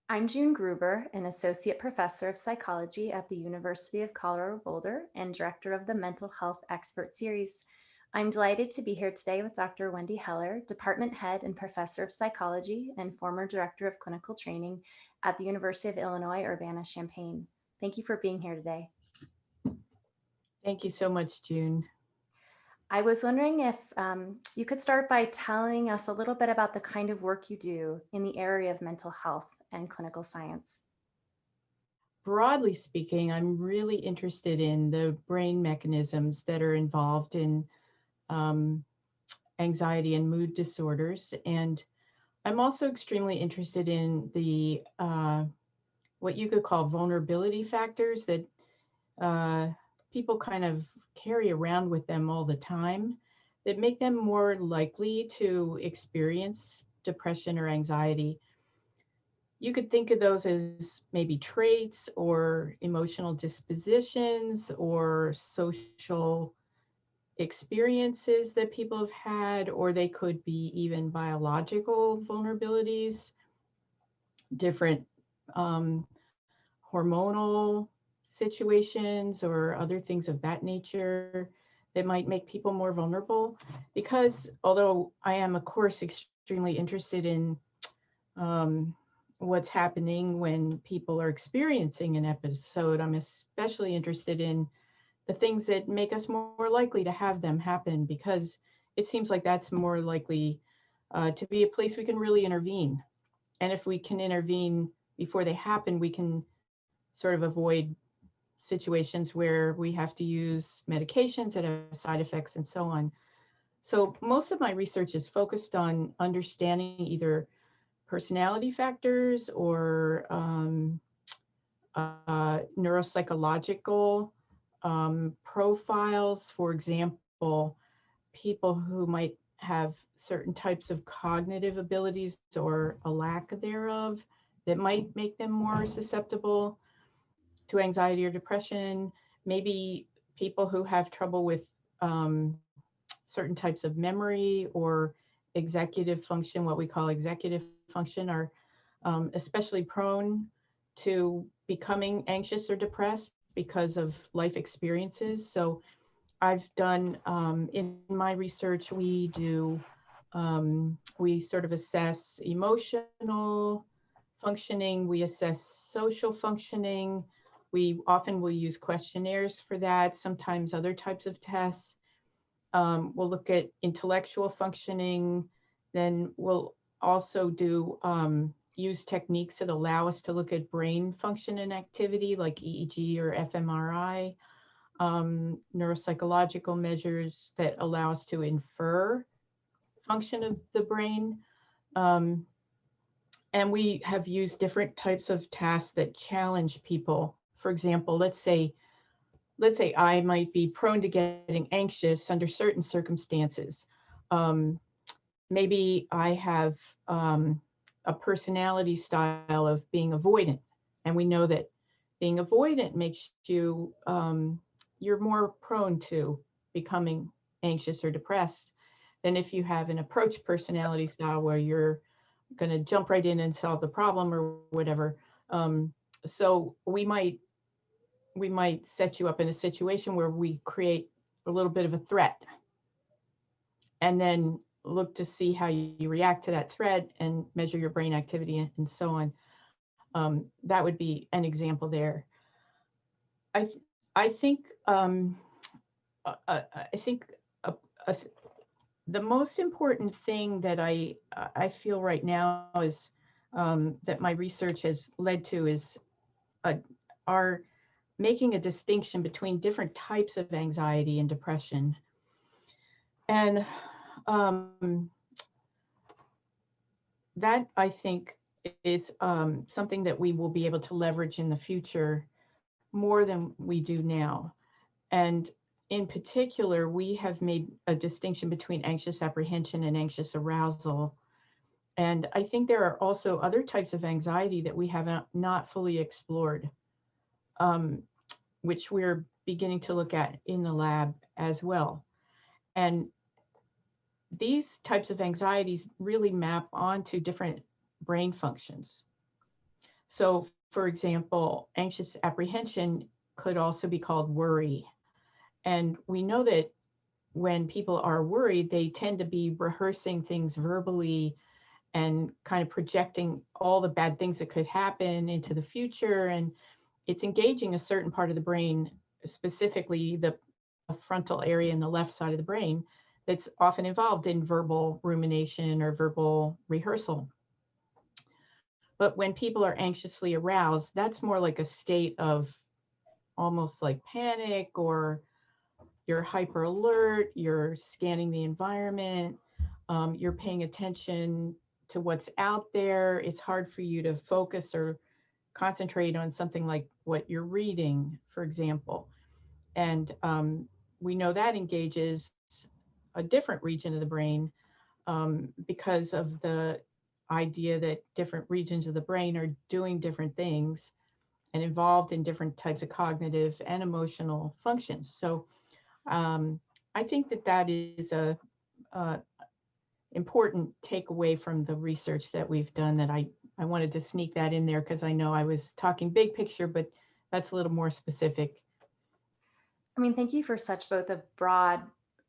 I'm June Gruber, an associate professor of psychology at the University of Colorado Boulder and director of the Mental Health Expert Series. I'm delighted to be here today with Dr. Wendy Heller, department head and professor of psychology and former director of clinical training at the University of Illinois Urbana-Champaign. Thank you for being here today. Thank you so much, June. I was wondering if you could start by telling us a little bit about the kind of work you do in the area of mental health and clinical science. Broadly speaking, I'm really interested in the brain mechanisms that are involved in um, anxiety and mood disorders. And I'm also extremely interested in the what you could call vulnerability factors that uh, people kind of carry around with them all the time that make them more likely to experience depression or anxiety. You could think of those as maybe traits or emotional dispositions or social experiences that people have had, or they could be even biological vulnerabilities, different um, hormonal situations, or other things of that nature that might make people more vulnerable. Because although I am, of course, extremely interested in um, what's happening when people are experiencing an episode, I'm especially interested in the things that make us more likely to have them happen, because it seems like that's more likely to be a place we can really intervene. And if we can intervene before they happen, we can sort of avoid situations where we have to use medications that have side effects and so on. So most of my research is focused on understanding either personality factors or neuropsychological profiles. For example, people who might have certain types of cognitive abilities or a lack thereof that might make them more susceptible to anxiety or depression. Maybe people who have trouble with certain types of memory or executive function, what we call executive function, are especially prone to becoming anxious or depressed because of life experiences. So I've done in my research, we sort of assess emotional functioning, we assess social functioning. We often will use questionnaires for that, sometimes other types of tests. We'll look at intellectual functioning. Then we'll also do use techniques that allow us to look at brain function and activity, like EEG or fMRI, neuropsychological measures that allow us to infer function of the brain. Um, and we have used different types of tasks that challenge people. For example, let's say I might be prone to getting anxious under certain circumstances. Um, Maybe I have a personality style of being avoidant, and we know that being avoidant makes you you're more prone to becoming anxious or depressed than if you have an approach personality style where you're going to jump right in and solve the problem or whatever. So we might set you up in a situation where we create a little bit of a threat and then look to see how you react to that threat and measure your brain activity and so on. That would be an example there. I think I think uh, uh, the most important thing that I feel right now is that my research has led to is uh, are making a distinction between different types of anxiety and depression. And um, that I think is something that we will be able to leverage in the future more than we do now. And in particular, we have made a distinction between anxious apprehension and anxious arousal. And I think there are also other types of anxiety that we have not fully explored, um, which we're beginning to look at in the lab as well. And these types of anxieties really map onto different brain functions. So, for example, anxious apprehension could also be called worry. And we know that when people are worried, they tend to be rehearsing things verbally and kind of projecting all the bad things that could happen into the future. And it's engaging a certain part of the brain, specifically the frontal area in the left side of the brain, that's often involved in verbal rumination or verbal rehearsal. But when people are anxiously aroused, that's more like a state of almost like panic, or you're hyper alert, you're scanning the environment, you're paying attention to what's out there. It's hard for you to focus or concentrate on something like what you're reading, for example. And we know that engages a different region of the brain, because of the idea that different regions of the brain are doing different things and involved in different types of cognitive and emotional functions. So I think that that is a important takeaway from the research that we've done, that I wanted to sneak that in there because I know I was talking big picture, but that's a little more specific. I mean, thank you for such both a broad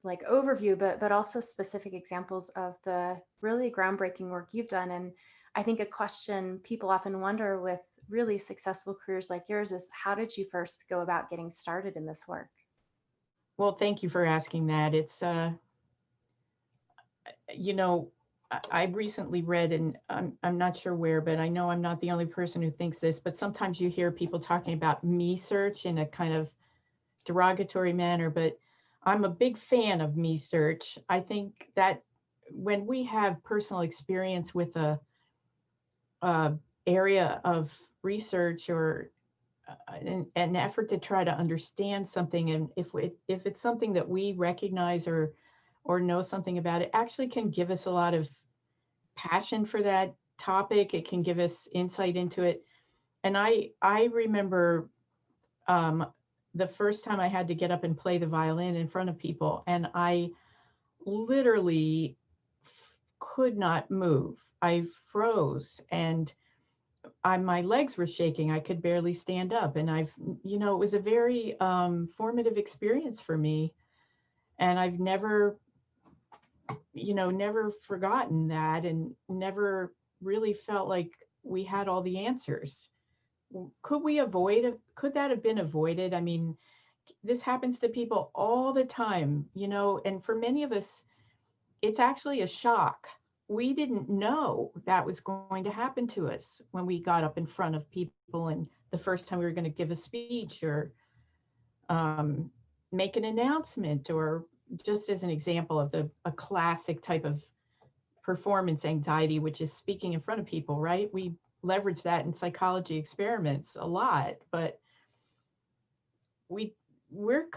like overview, but also specific examples of the really groundbreaking work you've done. And I think a question people often wonder with really successful careers like yours is how did you first go about getting started in this work? Well, thank you for asking that. It's, you know, I recently read, and I'm not sure where, but I know I'm not the only person who thinks this, but sometimes you hear people talking about me search in a kind of derogatory manner, but I'm a big fan of me search. I think that when we have personal experience with a area of research, or an effort to try to understand something, and if it's something that we recognize or know something about, it actually can give us a lot of passion for that topic. It can give us insight into it. And I remember um, the first time I had to get up and play the violin in front of people, and I literally could not move. I froze, and my legs were shaking. I could barely stand up. And it was a very formative experience for me. And I've never, never forgotten that, and never really felt like we had all the answers. Could that have been avoided? I mean, this happens to people all the time, and for many of us, it's actually a shock. We didn't know that was going to happen to us when we got up in front of people, and the first time we were going to give a speech, or um, make an announcement, or just as an example of a classic type of performance anxiety, which is speaking in front of people, right? We leverage that in psychology experiments a lot, but we we're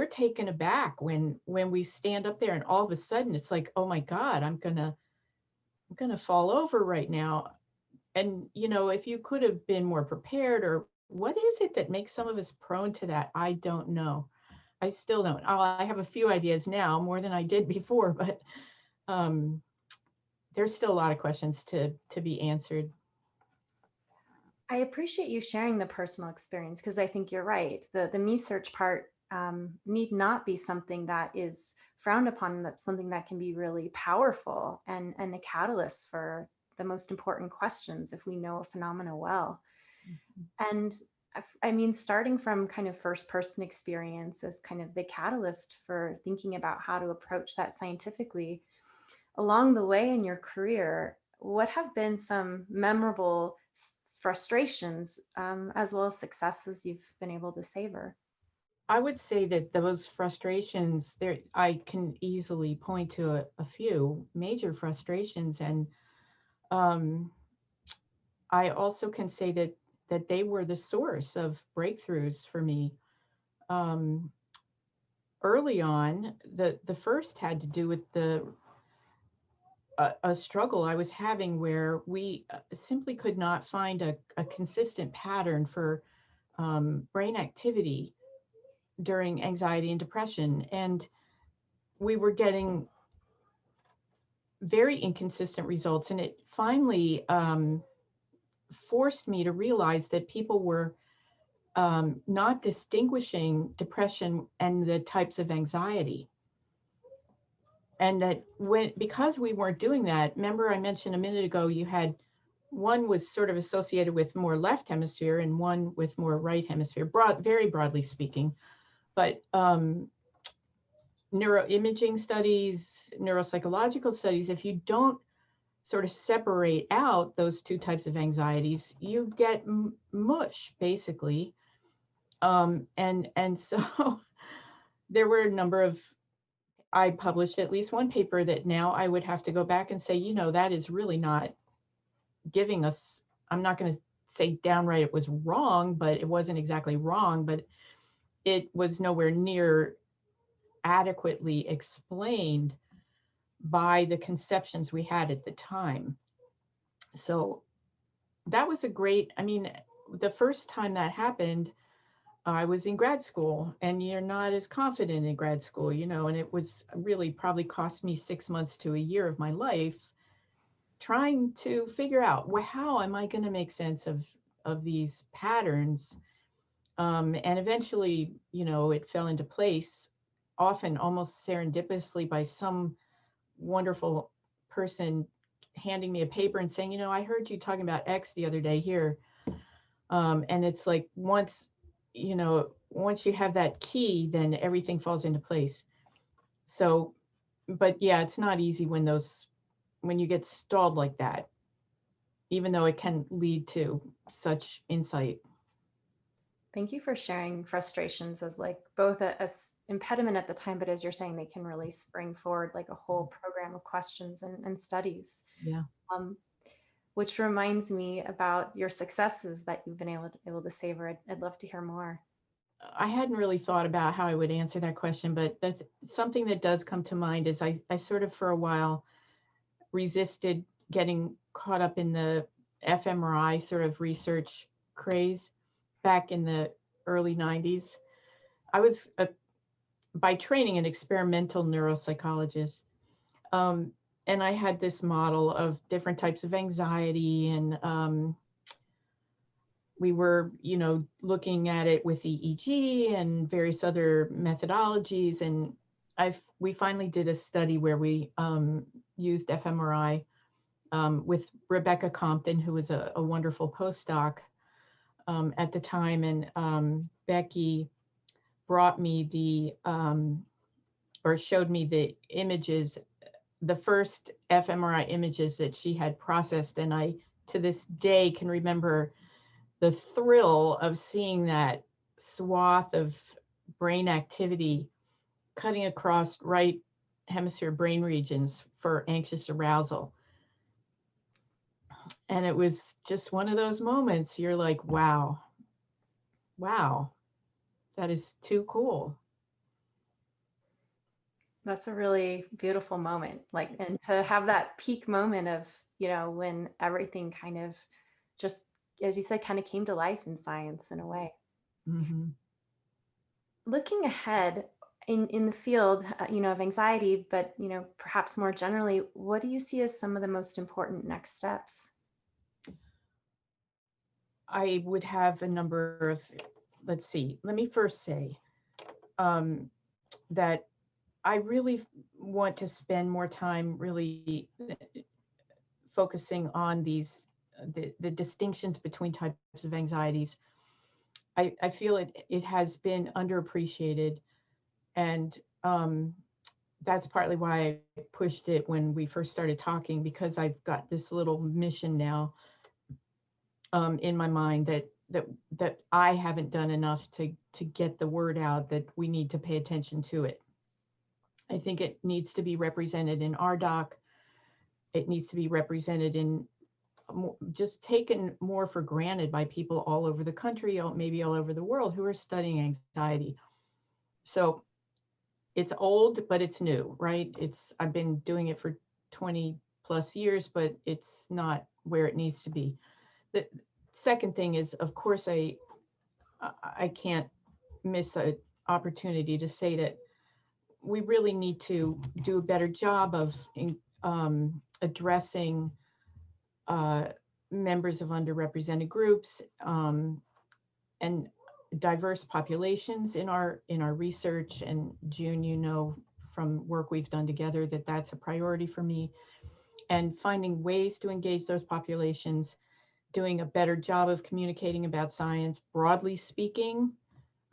taken aback when we stand up there, and all of a sudden it's like, oh my God, I'm gonna fall over right now. And if you could have been more prepared, or what is it that makes some of us prone to that? I don't know. I still don't. I have a few ideas now, more than I did before, but um, there's still a lot of questions to be answered. I appreciate you sharing the personal experience because I think you're right. The me search part need not be something that is frowned upon. That's something that can be really powerful and a catalyst for the most important questions if we know a phenomena well. And I mean, starting from kind of first person experience as kind of the catalyst for thinking about how to approach that scientifically along the way in your career, what have been some memorable frustrations as well as successes you've been able to savor? I would say that those frustrations there, I can easily point to a few major frustrations, and um, I also can say that they were the source of breakthroughs for me. Um, Early on, the first had to do with a struggle I was having, where we simply could not find a consistent pattern for brain activity during anxiety and depression. And we were getting very inconsistent results. And it finally forced me to realize that people were not distinguishing depression and the types of anxiety. And that because we weren't doing that, remember I mentioned a minute ago, you had one was sort of associated with more left hemisphere and one with more right hemisphere, very broadly speaking. But neuroimaging studies, neuropsychological studies, if you don't sort of separate out those two types of anxieties, you get mush, basically. And so there were a number of, I published at least one paper that now I would have to go back and say, that is really not giving us, I'm not going to say downright it was wrong, but it wasn't exactly wrong, but it was nowhere near adequately explained by the conceptions we had at the time. So that was the first time that happened, I was in grad school, and you're not as confident in grad school, and it was really probably cost me 6 months to a year of my life trying to figure out, well, how am I going to make sense of these patterns? And eventually, it fell into place, often almost serendipitously, by some wonderful person handing me a paper and saying, I heard you talking about X the other day here. And it's like, once you have that key, then everything falls into place. So, but yeah, it's not easy when you get stalled like that, even though it can lead to such insight. Thank you for sharing frustrations as like both as impediment at the time, but as you're saying, they can really spring forward like a whole program of questions and studies. Yeah. Um, which reminds me about your successes that you've been able to savor. I'd love to hear more. I hadn't really thought about how I would answer that question, but something that does come to mind is I sort of for a while resisted getting caught up in the fMRI sort of research craze back in the early 90s. I was by training an experimental neuropsychologist. And I had this model of different types of anxiety, and we were, looking at it with EEG and various other methodologies. And we finally did a study where we used fMRI with Rebecca Compton, who was a wonderful postdoc at the time. And Becky brought me or showed me the images, the first fMRI images that she had processed. And I, to this day, can remember the thrill of seeing that swath of brain activity cutting across right hemisphere brain regions for anxious arousal. And it was just one of those moments you're like, wow, that is too cool. That's a really beautiful moment. Like, and to have that peak moment of, when everything kind of just, as you said, kind of came to life in science in a way. Mm-hmm. Looking ahead in the field, of anxiety, but, perhaps more generally, what do you see as some of the most important next steps? I would have a number of, let's see, let me first say that I really want to spend more time really focusing on the distinctions between types of anxieties. I feel it has been underappreciated, and that's partly why I pushed it when we first started talking, because I've got this little mission now in my mind that I haven't done enough to get the word out that we need to pay attention to it. I think it needs to be represented in RDoC. It needs to be represented in just taken more for granted by people all over the country, maybe all over the world, who are studying anxiety. So it's old, but it's new, right? I've been doing it for 20 plus years, but it's not where it needs to be. The second thing is, of course, I can't miss an opportunity to say that we really need to do a better job of addressing members of underrepresented groups, and diverse populations in our research. And June, you know, from work we've done together, that that's a priority for me. And finding ways to engage those populations, doing a better job of communicating about science, broadly speaking,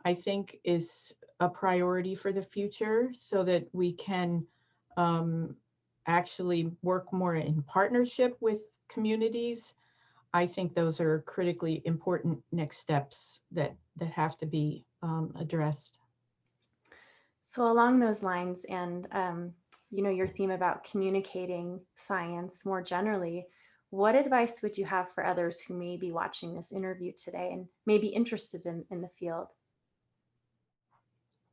I think is a priority for the future, so that we can actually work more in partnership with communities. I think those are critically important next steps that have to be addressed. So along those lines, and your theme about communicating science more generally, what advice would you have for others who may be watching this interview today and may be interested in the field?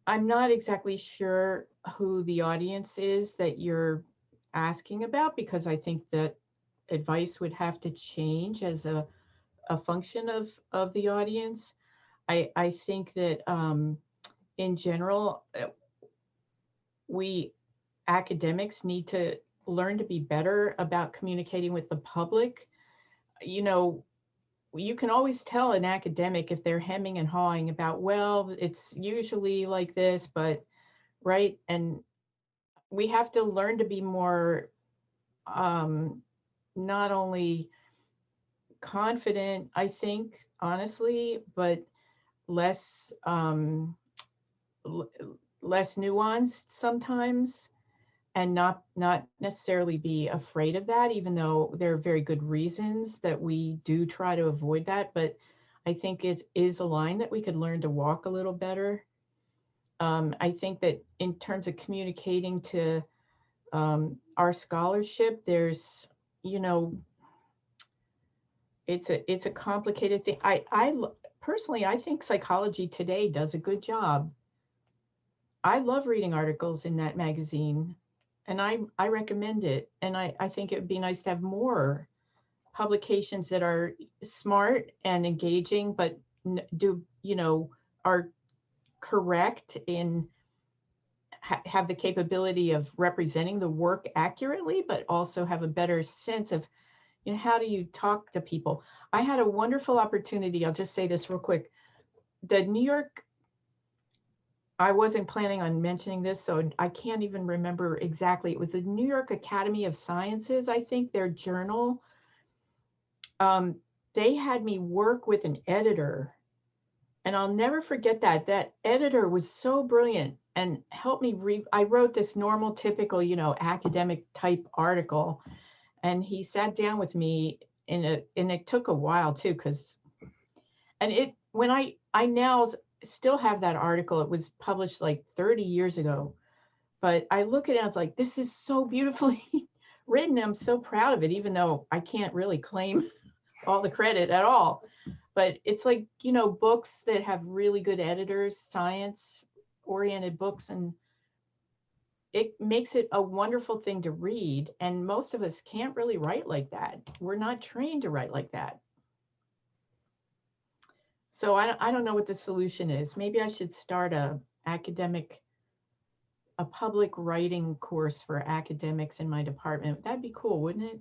I'm not exactly sure who the audience is that you're asking about, because I think that advice would have to change as a function of the audience. I think that in general, we academics need to learn to be better about communicating with the public. You know, you can always tell an academic if they're hemming and hawing about, well, it's usually like this, but right. And we have to learn to be more not only confident, I think, honestly, but less l- less nuanced sometimes, and not necessarily be afraid of that, even though there are very good reasons that we do try to avoid that. But I think it is a line that we could learn to walk a little better. I think that in terms of communicating to our scholarship, there's, you know, it's a complicated thing. Personally, I think Psychology Today does a good job. I love reading articles in that magazine, and I recommend it. And I think it would be nice to have more publications that are smart and engaging, but do, you know, are correct in have the capability of representing the work accurately, but also have a better sense of, you know, how do you talk to people. I had a wonderful opportunity. I'll just say this real quick. The New York, I wasn't planning on mentioning this, so I can't even remember exactly. It was the New York Academy of Sciences, I think, their journal. Um, they had me work with an editor, and I'll never forget that. That editor was so brilliant and helped me read. I wrote this normal, typical, you know, academic type article, and he sat down with me and it took a while too, because and it when I now still have that article. It was published like 30 years ago, but I look at it, it's like, this is so beautifully written. I'm so proud of it, even though I can't really claim all the credit at all. But it's like, you know, books that have really good editors, science oriented books, and it makes it a wonderful thing to read. And most of us can't really write like that. We're not trained to write like that. So I don't know what the solution is. Maybe I should start a public writing course for academics in my department. That'd be cool, wouldn't it?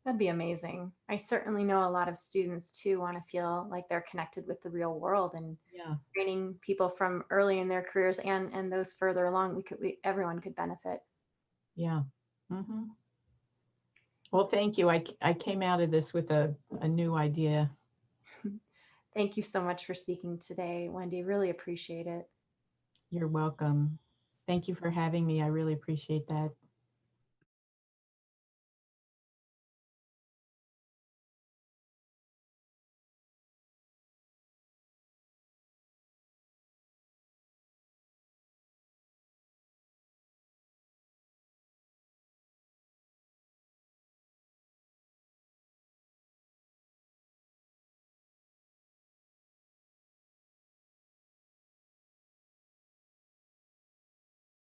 That'd be amazing. I certainly know a lot of students too want to feel like they're connected with the real world, and Yeah. training people from early in their careers and those further along, everyone could benefit. Yeah. Hmm. Well, thank you. I came out of this with a new idea. Thank you so much for speaking today, Wendy. Really appreciate it. You're welcome. Thank you for having me. I really appreciate that.